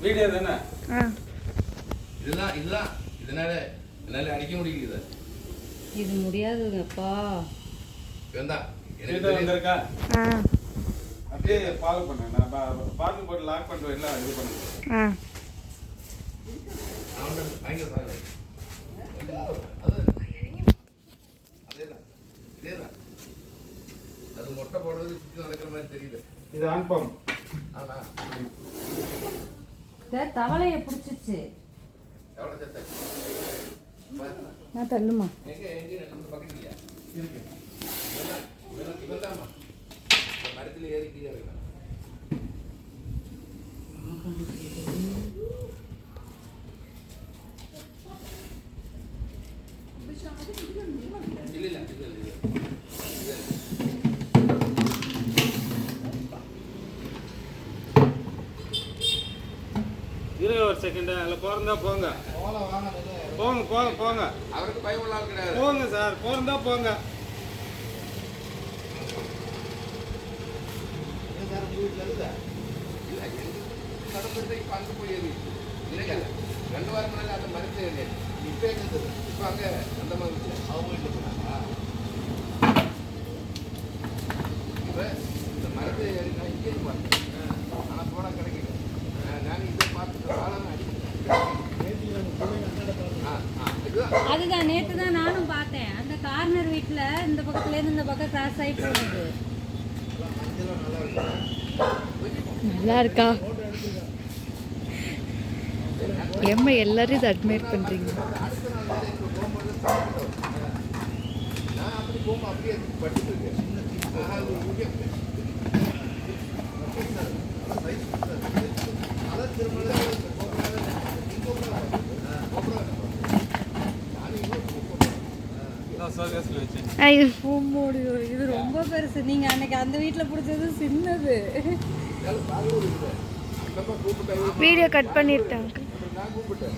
Video தானே இதெல்லாம் இதெல்லாம் இதனால அடிக்க முடியுது. இது முடியாதுங்கப்பா. வேண்டாம் எனக்கு வந்திருக்கா அப்படியே ஃபாலோ பண்ணு. நான் பாட்டில் போட்டு லாக் பண்ணிட்டு எல்லாம் இது பண்ணுறேன். அது மொட்டை போடுறது சுற்றி நடக்கிற மாதிரி தெரியுது. இது ஆன் பம்ப். ஆனா தவளையை பிடிச்சிச்சு. எவ்வளோ சேர்த்த நான் தள்ளுமா எங்க நம்ம பக்கத்துலையா இருக்கு. இவன்தாம்மா மரத்தில் ஏறி கீழே இருக்கலாம். இல்லை இருங்க ஒரு செகண்ட். அதில் போகிறதா போங்க. போங்க போங்க போங்க. அவருக்கு பயம் உள்ள ஆள் கிடையாது. போங்க சார், போகிறதா போங்க. அங்கே போய் ஏறி இல்லைங்க 2 வாரம் முன்னாடி அந்த மரத்தில் ஏறி இப்போ எங்கே இப்போ அங்கே அந்த மாதிரி அவங்க வீட்டில் போனாங்களா? இப்போ இந்த மரத்தை ஏறினா இங்கே பார்த்தேன். ஆனால் போனால் கிடைக்கல. நான் இதை பார்த்துட்டு ஆளாக அதுதான் நேற்று தான் நானும் பார்த்தேன். அந்த கார்னர் வீட்டில் இந்த பக்கத்துலேருந்து இந்த பக்கம் கிராஸ் ஆகி போகுது. நல்லா இருக்கா? எம்மா எல்லாரும் இதை அட்மையர் பண்ணுறீங்க. நான் அப்படி போகும்போது அப்படியே படிச்சுட்டு இருக்கேன். இது ரொம்ப பெருசு. நீங்க அன்னைக்கு அந்த வீட்டில் பிடிச்சது சின்னது. வீடியோ கட் பண்ணிட்டாங்க. நான் கூப்பிட்டேன்.